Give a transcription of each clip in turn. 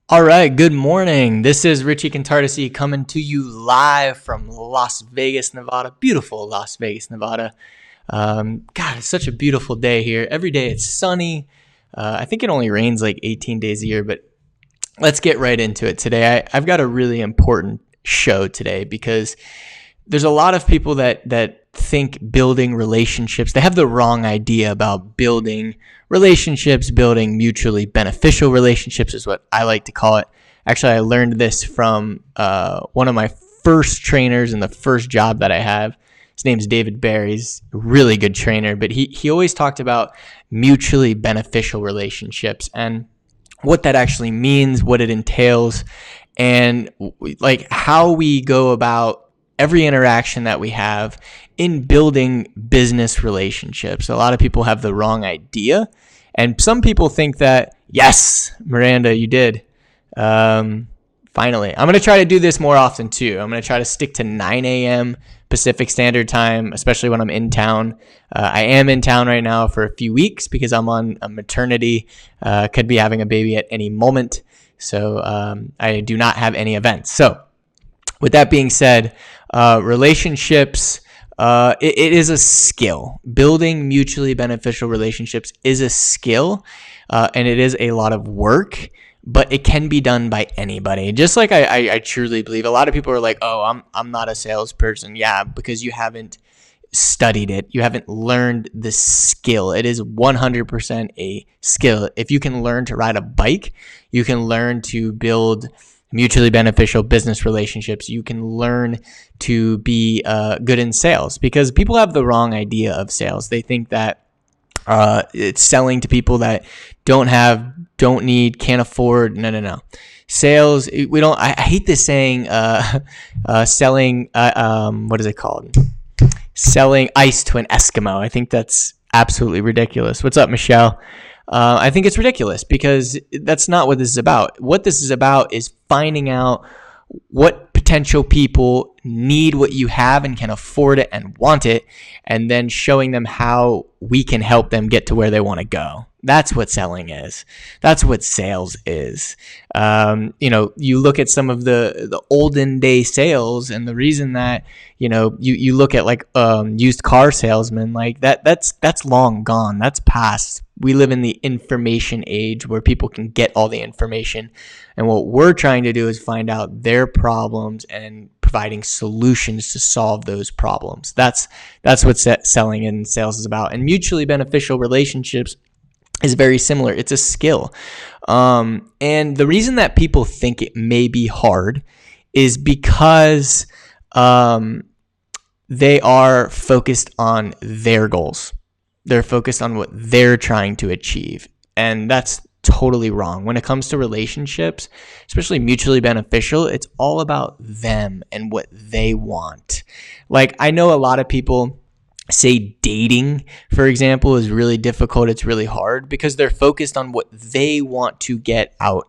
All right, good morning. This is Richie Contartesi coming to you live from Las Vegas, Nevada. Beautiful Las Vegas, Nevada. God, it's such a beautiful day here. Every day it's sunny. I think it only rains like 18 days a year, but let's get right into it today. I've got a really important show today because there's a lot of people that think building relationships, they have the wrong idea about building relationships. Building mutually beneficial relationships is what I like to call it. Actually, I learned this from one of my first trainers in the first job that I have. His name's David Bear. He's a really good trainer, but he always talked about mutually beneficial relationships and what that actually means, what it entails, and like how we go about every interaction that we have in building business relationships. A lot of people have the wrong idea, and some people think that, yes, Miranda, you did. Finally, I'm going to try to do this more often too. I'm going to try to stick to 9 a.m. Pacific Standard Time, especially when I'm in town. I am in town right now for a few weeks because I'm on a maternity, could be having a baby at any moment. So I do not have any events. So with that being said, relationships, it is a skill. Building mutually beneficial relationships is a skill, and it is a lot of work, but it can be done by anybody. Just like I truly believe. A lot of people are like, oh, I'm not a salesperson. Yeah, because you haven't studied it. You haven't learned the skill. It is 100% a skill. If you can learn to ride a bike, you can learn to build mutually beneficial business relationships. You can learn to be good in sales, because people have the wrong idea of sales. They think that it's selling to people that don't have, don't need, can't afford. No. Sales, we don't, I hate this saying, selling, what is it called? Selling ice to an Eskimo. I think that's absolutely ridiculous. What's up, Michelle? I think it's ridiculous because that's not what this is about. What this is about is finding out what potential people need what you have and can afford it and want it, and then showing them how we can help them get to where they want to go. That's what selling is. That's what sales is. You look at some of the olden day sales, and the reason that, you look at like used car salesmen, like that's long gone. That's past. We live in the information age where people can get all the information. And what we're trying to do is find out their problems and providing solutions to solve those problems. That's what selling and sales is about. And mutually beneficial relationships is very similar. It's a skill. And the reason that people think it may be hard is because they are focused on their goals. They're focused on what they're trying to achieve. And that's totally wrong. When it comes to relationships, especially mutually beneficial, it's all about them and what they want. Like, I know a lot of people say dating, for example, is really difficult. It's really hard because they're focused on what they want to get out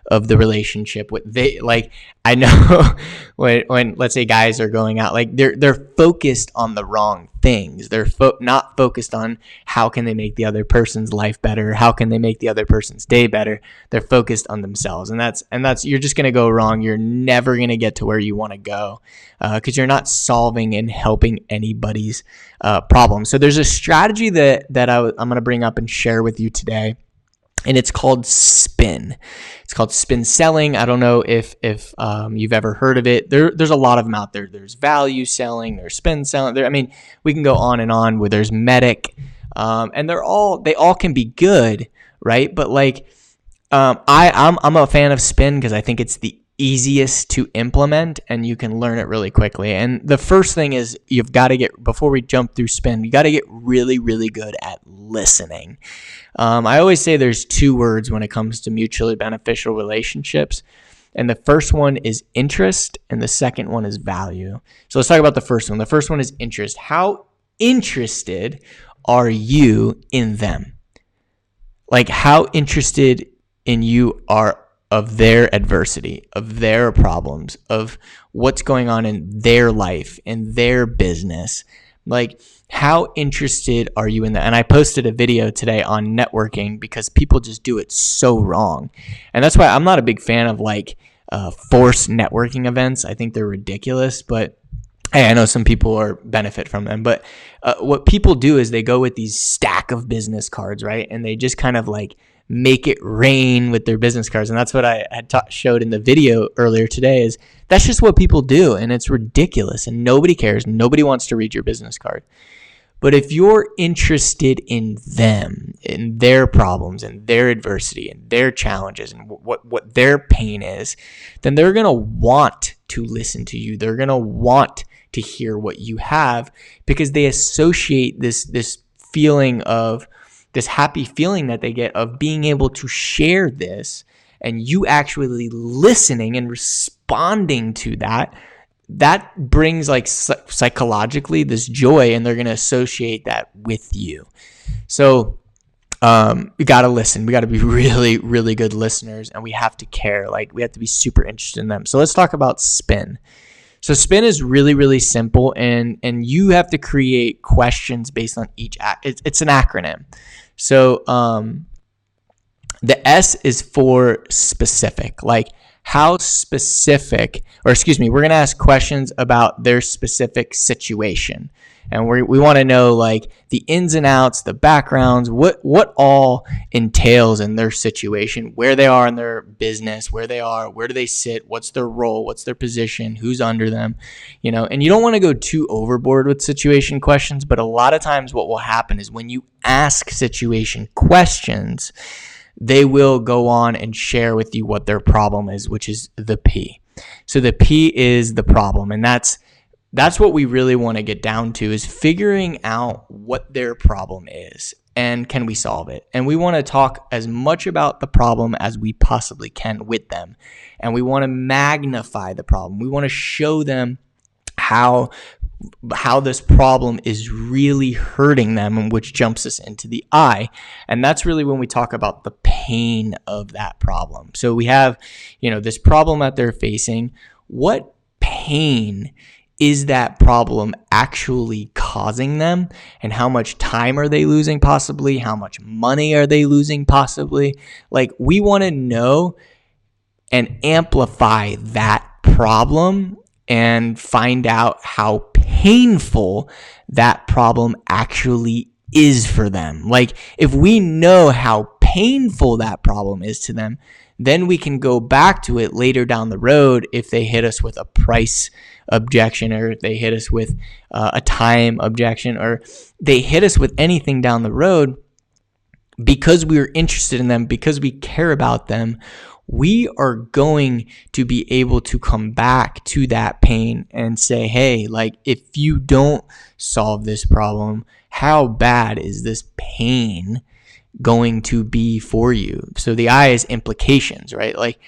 of the relationship. What they like, I know when let's say guys are going out, like they're focused on the wrong things. They're not focused on how can they make the other person's life better, how can they make the other person's day better. They're focused on themselves, and that's you're just gonna go wrong. You're never gonna get to where you want to go because you're not solving and helping anybody's problem. So there's a strategy that I'm gonna bring up and share with you today. And it's called spin. It's called spin selling. I don't know if you've ever heard of it. There's a lot of them out there. There's value selling. There's spin selling. We can go on and on. Where there's medic, and they all can be good, right? But like, I'm a fan of spin because I think it's the easiest to implement and you can learn it really quickly. And the first thing is you've got to get, before we jump through spin, you got to get really, really good at listening. I always say there's two words when it comes to mutually beneficial relationships. And the first one is interest and the second one is value. So let's talk about the first one. The first one is interest. How interested are you in them? Like, how interested in you are of their adversity, of their problems, of what's going on in their life, in their business. Like, How interested are you in that? And I posted a video today on networking because people just do it so wrong. And that's why I'm not a big fan of like forced networking events. I think they're ridiculous, but hey, I know some people benefit from them. But what people do is they go with these stack of business cards, right? And they just kind of like make it rain with their business cards. And that's what I had showed in the video earlier today is that's just what people do. And it's ridiculous and nobody cares. Nobody wants to read your business card. But if you're interested in them, in their problems and their adversity and their challenges and what their pain is, then they're going to want to listen to you. They're going to want to hear what you have because they associate this feeling of this happy feeling that they get of being able to share this and you actually listening and responding to that. That brings like psychologically this joy and they're going to associate that with you. So we got to listen. We got to be really, really good listeners and we have to care. Like we have to be super interested in them. So let's talk about spin. So spin is really, really simple and you have to create questions based on each it's an acronym. So the S is for specific, like how specific, or excuse me, we're going to ask questions about their specific situation. And we want to know like the ins and outs, the backgrounds, what all entails in their situation, where they are in their business, where they are, where do they sit, what's their role, what's their position, who's under them, and you don't want to go too overboard with situation questions, but a lot of times what will happen is when you ask situation questions, they will go on and share with you what their problem is, which is the P. So the P is the problem. And that's what we really want to get down to is figuring out what their problem is and can we solve it. And we want to talk as much about the problem as we possibly can with them. And we want to magnify the problem. We want to show them how this problem is really hurting them, which jumps us into the I. And that's really when we talk about the pain of that problem. So we have, this problem that they're facing. What pain is that problem actually causing them? And how much time are they losing possibly? How much money are they losing possibly? Like we want to know and amplify that problem and find out how painful that problem actually is for them. Like if we know how painful that problem is to them, then we can go back to it later down the road if they hit us with a price objection or if they hit us with a time objection or they hit us with anything down the road because we're interested in them, because we care about them. We are going to be able to come back to that pain and say, hey, like if you don't solve this problem, how bad is this pain going to be for you? So the I is implications, right? Like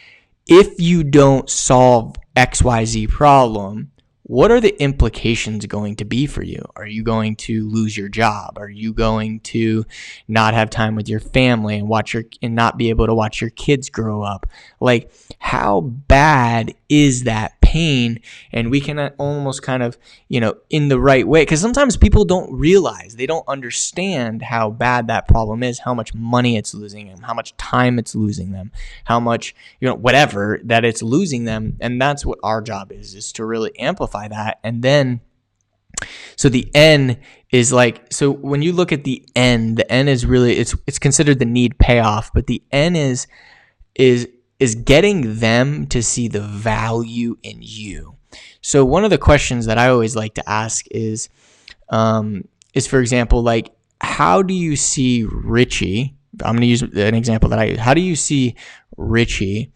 if you don't solve XYZ problem, what are the implications going to be for you? Are you going to lose your job? Are you going to not have time with your family and not be able to watch your kids grow up? Like, how bad is that pain? And we can almost kind of, in the right way, because sometimes people don't realize, they don't understand how bad that problem is, how much money it's losing them, how much time it's losing them, how much, whatever that it's losing them. And that's what our job is to really amplify that. And then, so the N is like, so when you look at the N is really, it's considered the need payoff, but the N is getting them to see the value in you. So one of the questions that I always like to ask is for example, like, how do you see Richie? I'm going to use an example that I use. How do you see Richie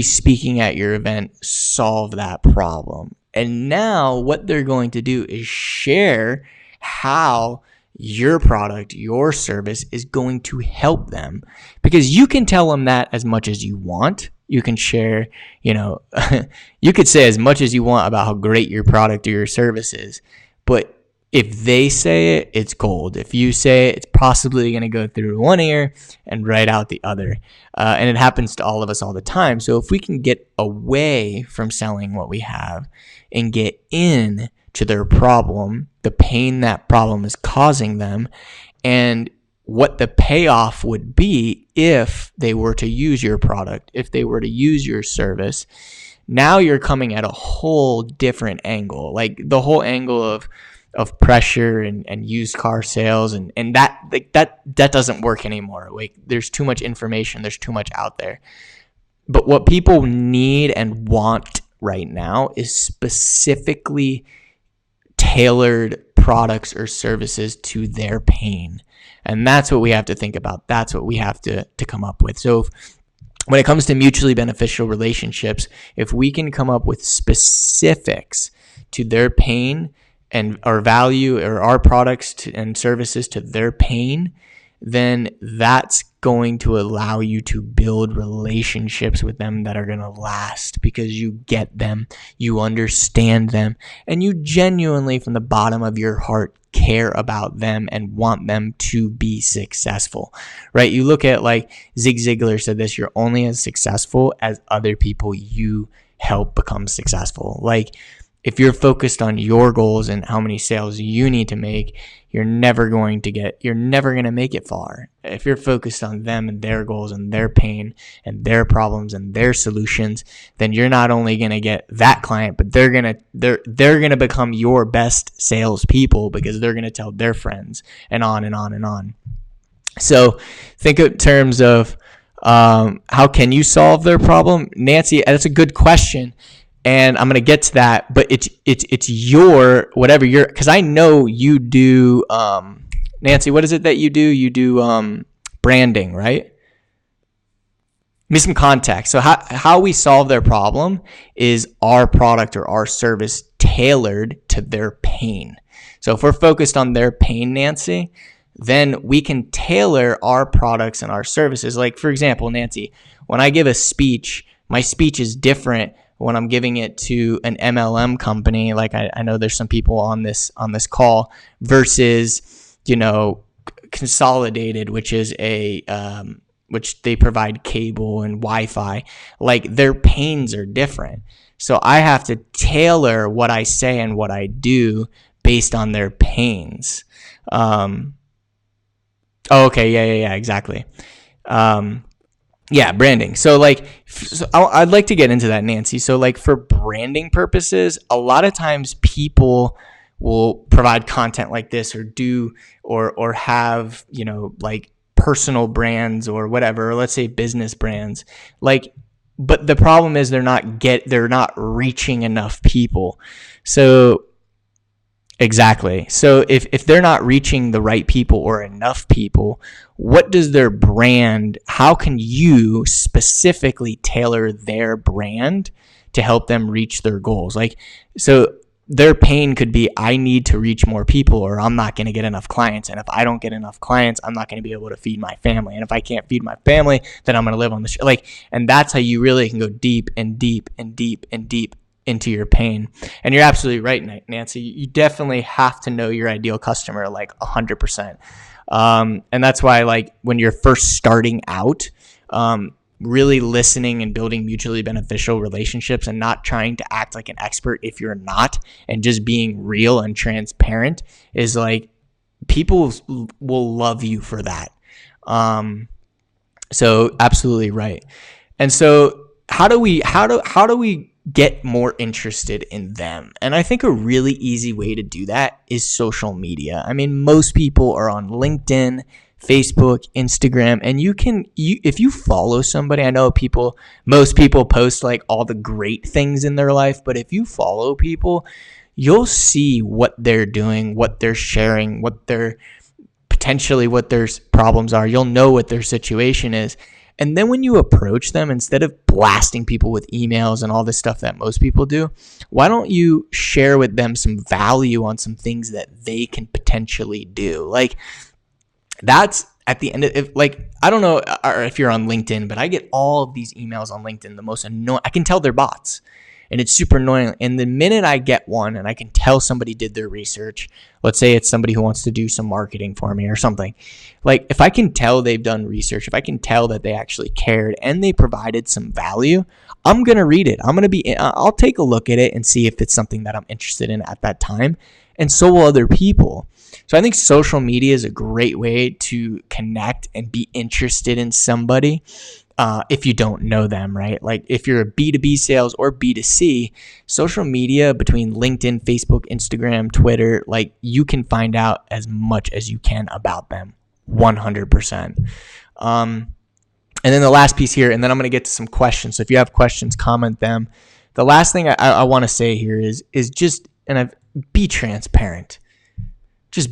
speaking at your event solve that problem? And now what they're going to do is share how your product, your service is going to help them, because you can tell them that as much as you want. You can share, you could say as much as you want about how great your product or your service is, but if they say it, it's gold. If you say it, it's possibly going to go through one ear and right out the other. And it happens to all of us all the time. So if we can get away from selling what we have and get in to their problem, the pain that problem is causing them, and what the payoff would be if they were to use your product, if they were to use your service. Now you're coming at a whole different angle, like the whole angle of pressure and used car sales, and that like that doesn't work anymore. Like there's too much information, there's too much out there. But what people need and want right now is specifically tailored products or services to their pain. And that's what we have to think about. That's what we have to come up with. So when it comes to mutually beneficial relationships, if we can come up with specifics to their pain and our value or our products and services to their pain, then that's going to allow you to build relationships with them that are going to last, because you get them, you understand them, and you genuinely from the bottom of your heart care about them and want them to be successful, right? You look at, like Zig Ziglar said this, you're only as successful as other people you help become successful. Like if you're focused on your goals and how many sales you need to make, you're never going to make it far. If you're focused on them and their goals and their pain and their problems and their solutions, then you're not only going to get that client, but they're going to become your best salespeople, because they're going to tell their friends, and on and on and on. So think in terms of how can you solve their problem? Nancy, that's a good question. And I'm going to get to that, but it's your, whatever your, because I know you do, Nancy, what is it that you do? You do branding, right? Give me some context. So how we solve their problem is our product or our service tailored to their pain. So if we're focused on their pain, Nancy, then we can tailor our products and our services. Like, for example, Nancy, when I give a speech, my speech is different when I'm giving it to an MLM company, like I know there's some people on this call, versus, Consolidated, which is which they provide cable and Wi-Fi. Like their pains are different. So I have to tailor what I say and what I do based on their pains. Okay. Yeah, exactly. Yeah, branding. So I'd like to get into that, Nancy. So like for branding purposes, a lot of times people will provide content like this or do or have, like personal brands or whatever, or let's say business brands. But the problem is they're not reaching enough people. So exactly. So if they're not reaching the right people or enough people, what does their brand, how can you specifically tailor their brand to help them reach their goals? So their pain could be, I need to reach more people or I'm not going to get enough clients. And if I don't get enough clients, I'm not going to be able to feed my family. And if I can't feed my family, then I'm going to live on the and that's how you really can go deep and deep and deep and deep into your pain. And you're absolutely right, Nancy. You definitely have to know your ideal customer 100%. And that's why when you're first starting out, really listening and building mutually beneficial relationships and not trying to act like an expert if you're not, and just being real and transparent is people will love you for that. So absolutely right. And so how do we get more interested in them? And I think a really easy way to do that is social media. I mean, most people are on LinkedIn, Facebook, Instagram, and if you follow somebody, I know most people post all the great things in their life, but if you follow people, you'll see what they're doing, what they're sharing, what their problems are. You'll know what their situation is. And then when you approach them, instead of blasting people with emails and all this stuff that most people do, why don't you share with them some value on some things that they can potentially do? That's at the end of I don't know if you're on LinkedIn, but I get all of these emails on LinkedIn, the most annoying. I can tell they're bots. and it's super annoying. And the minute I get one and I can tell somebody did their research, let's say it's somebody who wants to do some marketing for me or something, like if I can tell they've done research, if I can tell that they actually cared and they provided some value, I'm going to read it. I'll take a look at it and see if it's something that I'm interested in at that time. And so will other people. So I think social media is a great way to connect and be interested in somebody if you don't know them, right? Like if you're a B2B sales or B2C, social media between LinkedIn, Facebook, Instagram, Twitter, like you can find out as much as you can about them, 100%. And then the last piece here, and then I'm going to get to some questions. So if you have questions, comment them. The last thing I want to say here is just, be transparent. Just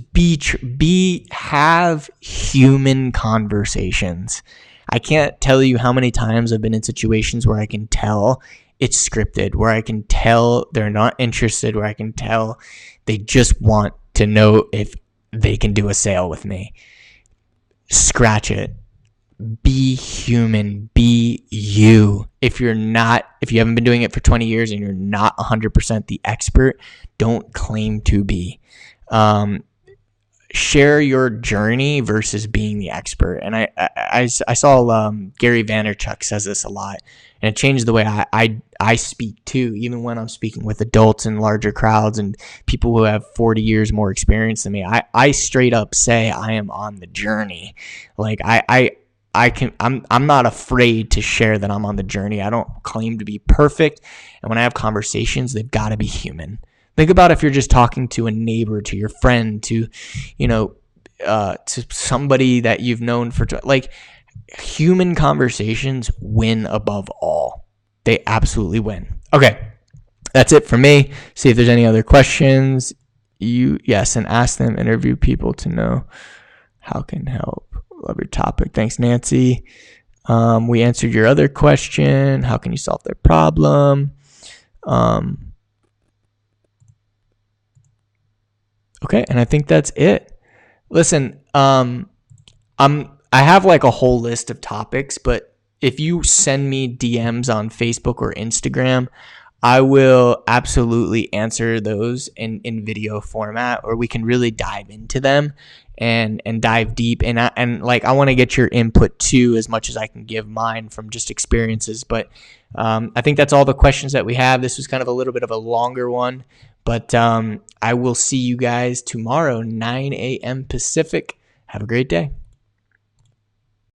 have human conversations. I can't tell you how many times I've been in situations where I can tell it's scripted, where I can tell they're not interested, where I can tell they just want to know if they can do a sale with me. Scratch it. Be human. Be you. If you haven't been doing it for 20 years and you're not 100% the expert, don't claim to be. Share your journey versus being the expert. And I saw Gary Vaynerchuk says this a lot, and it changed the way I speak too, even when I'm speaking with adults and larger crowds and people who have 40 years more experience than me. I straight up say I am on the journey. Like I'm not afraid to share that I'm on the journey. I don't claim to be perfect. And when I have conversations, they've got to be human. Think about if you're just talking to a neighbor, to your friend, to somebody that you've known for, like, human conversations win above all. They absolutely win. Okay, that's it for me. See if there's any other questions. And ask them, interview people to know how can help. Love your topic. Thanks, Nancy. We answered your other question. How can you solve their problem? Okay, and I think that's it. Listen, I have like a whole list of topics, but if you send me DMs on Facebook or Instagram, I will absolutely answer those in video format, or we can really dive into them and dive deep. And I want to get your input too, as much as I can give mine from just experiences. But I think that's all the questions that we have. This was kind of a little bit of a longer one, but I will see you guys tomorrow, 9 a.m. Pacific. Have a great day.